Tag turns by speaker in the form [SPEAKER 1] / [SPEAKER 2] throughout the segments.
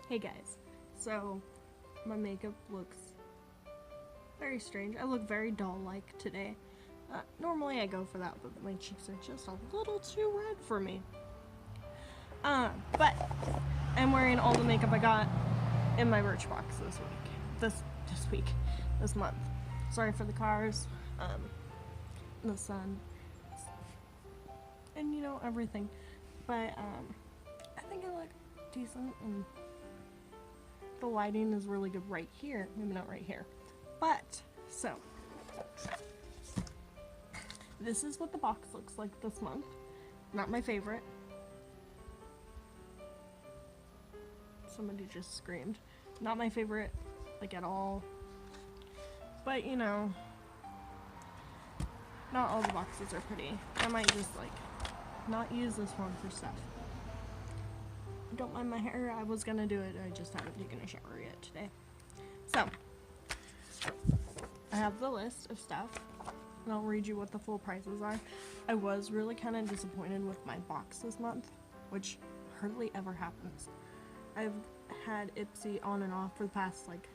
[SPEAKER 1] Hey guys, so my makeup looks very strange. I look very doll-like today. Normally I go for that, but my cheeks are just a little too red for me. But I'm wearing all the makeup I got in my Birchbox this week. This month. Sorry for the cars, the sun, and everything. But I think I look decent, and the lighting is really good right here. Maybe not right here. But, so, this is what the box looks like this month. Not my favorite. Somebody just screamed. Not my favorite, like, at all. But, not all the boxes are pretty. I might just, like, not use this one for stuff. Don't mind my hair. I was gonna do it. I just haven't taken a shower yet today. So, I have the list of stuff, and I'll read you what the full prices are. I was really kind of disappointed with my box this month, which hardly ever happens. I've had Ipsy on and off for the past, like,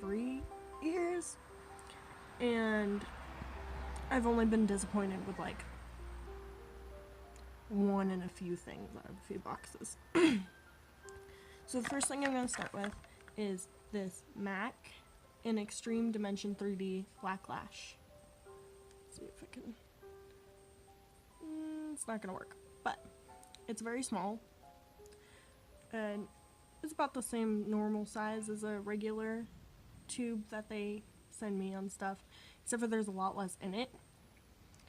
[SPEAKER 1] 3 years, and I've only been disappointed with, like, one and a few things out of a few boxes. So the first thing I'm going to start with is this MAC in Extreme Dimension 3D Black Lash. Let's see if I can... it's not going to work, but it's very small, and it's about the same normal size as a regular tube that they send me on stuff, except for there's a lot less in it,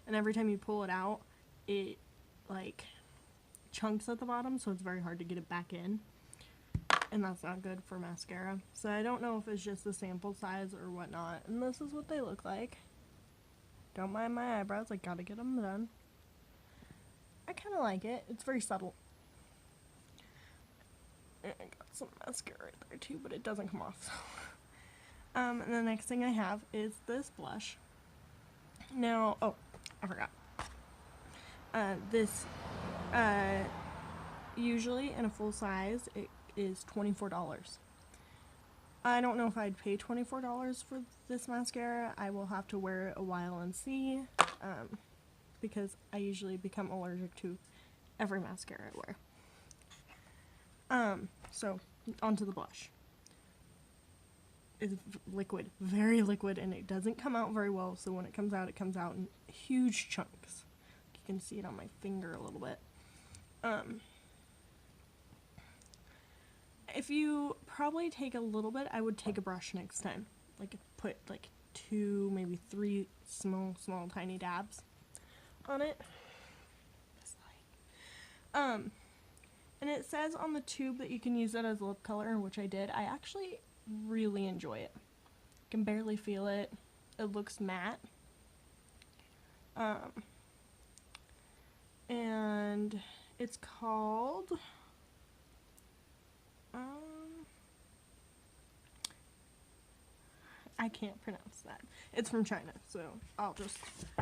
[SPEAKER 1] and every time you pull it out, it like chunks at the bottom, so it's very hard to get it back in, and that's not good for mascara. So I don't know if it's just the sample size or whatnot, and this is what they look like. Don't mind my eyebrows, I gotta get them done. I kind of like it. It's very subtle. And I got some mascara right there too, but it doesn't come off, so. And the next thing I have is this blush. Now, oh, I forgot. This, usually in a full size, it is $24. I don't know if I'd pay $24 for this mascara. I will have to wear it a while and see, because I usually become allergic to every mascara I wear. So, onto the blush. It's liquid, very liquid, and it doesn't come out very well, so when it comes out in huge chunks. You can see it on my finger a little bit. If you probably take a little bit, I would take a brush next time. Like, put, like, 2, maybe 3 small, tiny dabs on it. And it says on the tube that you can use it as lip color, which I did. I actually really enjoy it. Can barely feel it. It looks matte. And it's called I can't pronounce that. It's from China, so I'll just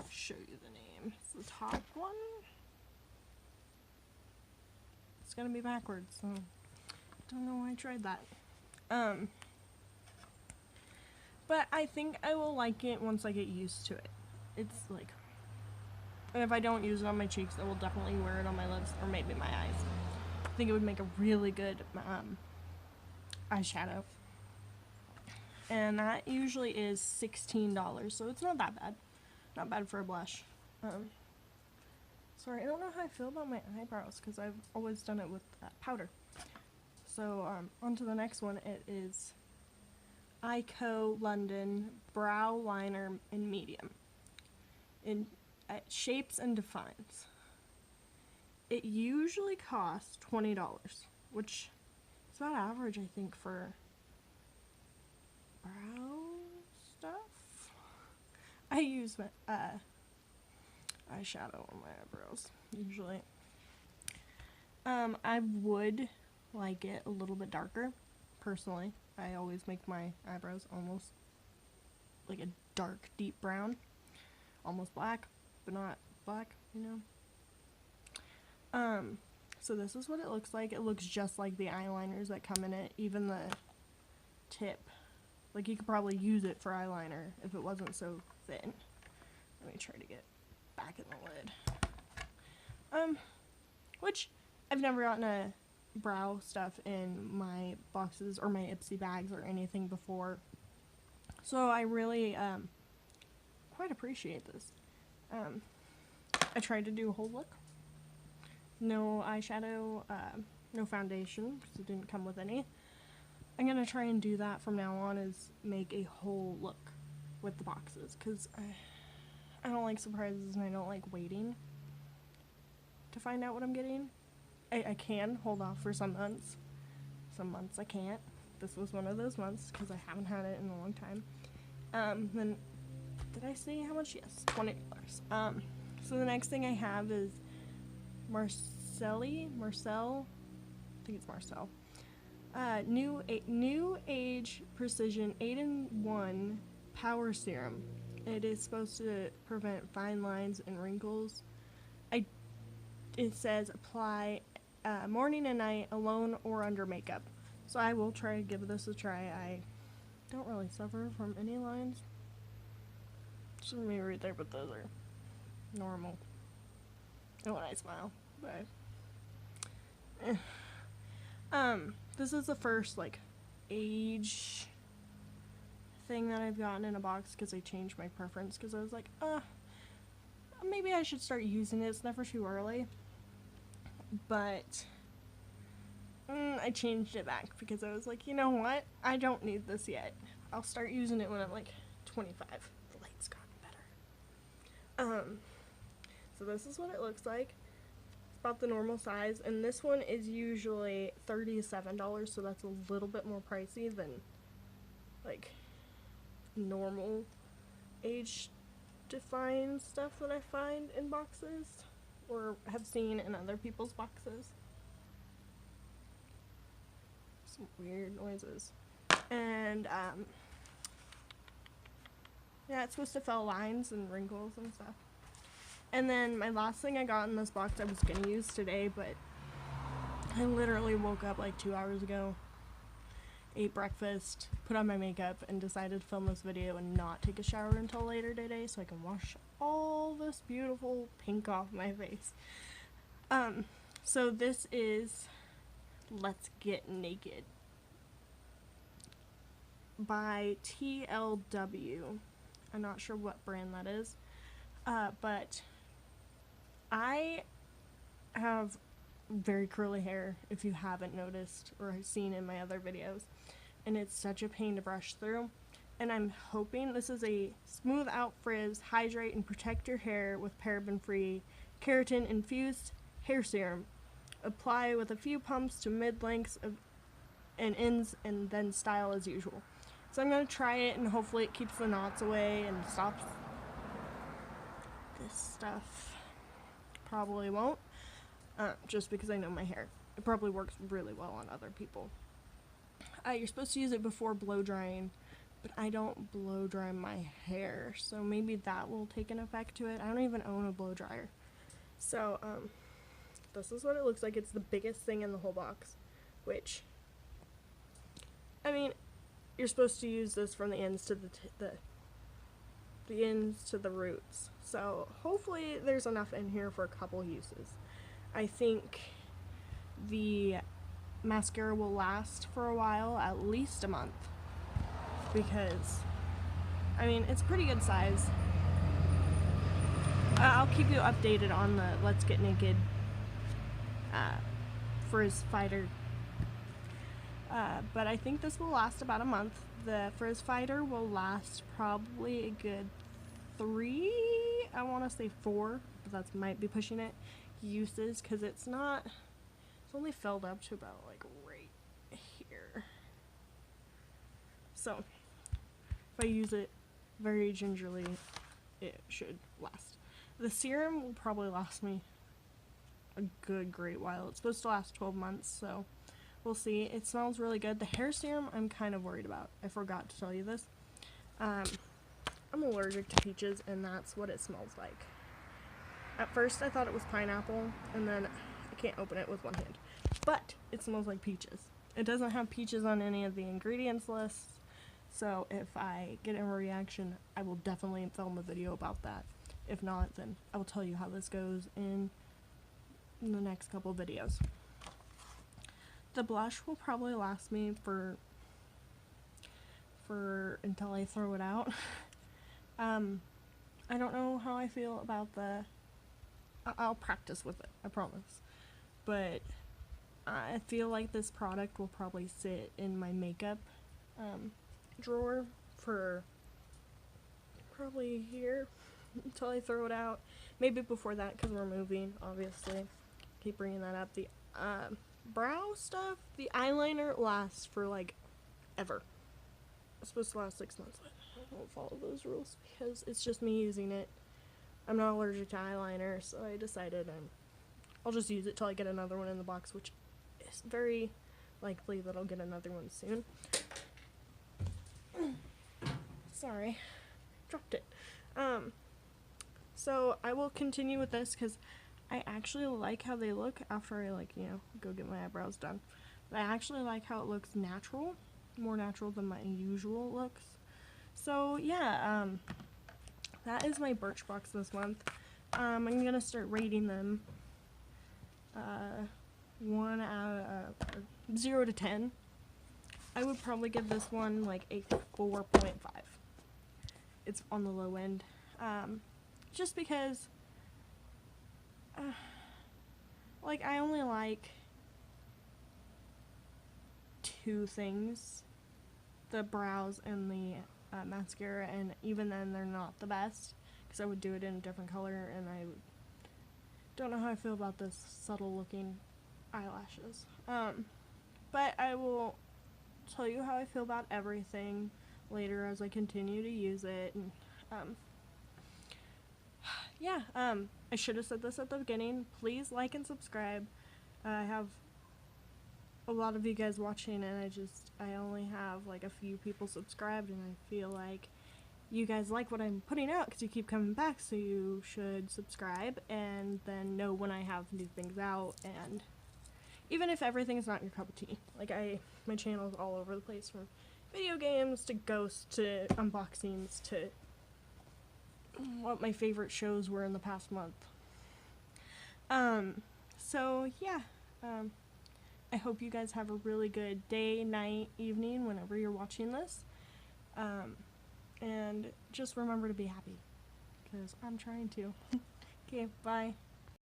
[SPEAKER 1] show you the name. It's the top one. It's gonna be backwards, so don't know why I tried that. But I think I will like it once I get used to it. It's like, and if I don't use it on my cheeks, I will definitely wear it on my lips or maybe my eyes. I think it would make a really good eyeshadow. And that usually is $16, so it's not that bad. Not bad for a blush. Sorry, I don't know how I feel about my eyebrows because I've always done it with powder. So, on to the next one. It is Ico London Brow Liner in Medium. In Shapes and Defines. It usually costs $20, which is about average, I think, for brow stuff. I use eyeshadow on my eyebrows usually. I would like it a little bit darker, personally. I always make my eyebrows almost like a dark, deep brown, almost black, but not black, So this is what it looks like. It looks just like the eyeliners that come in it, even the tip. Like, you could probably use it for eyeliner if it wasn't so thin. Let me try to get back in the lid. Which, I've never gotten a brow stuff in my boxes or my Ipsy bags or anything before. So I really, quite appreciate this. I tried to do a whole look. No eyeshadow, no foundation, because it didn't come with any. I'm going to try and do that from now on, is make a whole look with the boxes, because I don't like surprises and I don't like waiting to find out what I'm getting. I can hold off for some months. Some months I can't. This was one of those months, because I haven't had it in a long time. Then, did I say how much? Yes, $20. So the next thing I have is Marcel, I think it's Marcel. New Age Precision 8-in-1 Power Serum. It is supposed to prevent fine lines and wrinkles. It says apply morning and night, alone or under makeup. So I will try to give this a try. I don't really suffer from any lines. Just me right there, but those are normal. And when I smile, but this is the first like age thing that I've gotten in a box, because I changed my preference, because I was like, maybe I should start using it. It's never too early. But I changed it back because I was like, you know what? I don't need this yet. I'll start using it when I'm like 25. The light's gotten better. So this is what it looks like. It's about the normal size, and this one is usually $37, so that's a little bit more pricey than like normal age defined stuff that I find in boxes or have seen in other people's boxes. Some weird noises. And yeah, it's supposed to fill lines and wrinkles and stuff. And then my last thing I got in this box I was gonna use today, but I literally woke up like 2 hours ago, ate breakfast, put on my makeup, and decided to film this video and not take a shower until later today so I can wash all this beautiful pink off my face. So this is Let's Get Naked by TLW. I'm not sure what brand that is, but I have very curly hair, if you haven't noticed or seen in my other videos, and it's such a pain to brush through. And I'm hoping this is a smooth out frizz, hydrate and protect your hair with paraben free keratin infused hair serum. Apply with a few pumps to mid lengths and ends, and then style as usual. So I'm going to try it, and hopefully it keeps the knots away and stops this stuff. Probably won't, just because I know my hair. It probably works really well on other people. You're supposed to use it before blow drying, but I don't blow dry my hair, so maybe that will take an effect to it. I don't even own a blow dryer. So, this is what it looks like. It's the biggest thing in the whole box, which, I mean, you're supposed to use this from the ends to the ends to the roots. So hopefully there's enough in here for a couple uses. I think the mascara will last for a while, at least a month, because I mean, it's pretty good size. I'll keep you updated on the Let's Get Naked Frizz Fighter. But I think this will last about a month. The Frizz Fighter will last probably a good 3, I want to say 4, but that might be pushing it, uses, because it's only filled up to about like right here. So if I use it very gingerly, it should last. The serum will probably last me a great while. It's supposed to last 12 months, so we'll see. It smells really good. The hair serum I'm kind of worried about. I forgot to tell you this. I'm allergic to peaches, and that's what it smells like. At first I thought it was pineapple, and then I can't open it with one hand. But it smells like peaches. It doesn't have peaches on any of the ingredients lists, so if I get a reaction, I will definitely film a video about that. If not, then I will tell you how this goes in the next couple videos. The blush will probably last me for until I throw it out. I don't know how I feel about I'll practice with it, I promise. But I feel like this product will probably sit in my makeup drawer for probably here until I throw it out. Maybe before that, because we're moving, obviously. Keep bringing that up. The brow stuff, the eyeliner lasts for like ever. It's supposed to last 6 months. I won't follow those rules because it's just me using it. I'm not allergic to eyeliner, so I decided I'll just use it till I get another one in the box, which is very likely that I'll get another one soon. Sorry, dropped it. So I will continue with this because I actually like how they look after I go get my eyebrows done. But I actually like how it looks natural, more natural than my usual looks. So yeah, that is my Birchbox this month. I'm gonna start rating them 0 to 10. I would probably give this one like a 4.5. It's on the low end, just because like I only like 2 things, the brows and the mascara, and even then they're not the best because I would do it in a different color, and I don't know how I feel about this subtle looking eyelashes. But I will tell you how I feel about everything later as I continue to use it. And yeah, I should have said this at the beginning. Please like and subscribe. I have a lot of you guys watching, and I only have like a few people subscribed, and I feel like you guys like what I'm putting out because you keep coming back, so you should subscribe and then know when I have new things out. And even if everything's not your cup of tea, like my channel is all over the place, from video games to ghosts to unboxings to what my favorite shows were in the past month. So yeah, I hope you guys have a really good day, night, evening, whenever you're watching this. And just remember to be happy, because I'm trying to. Okay, bye.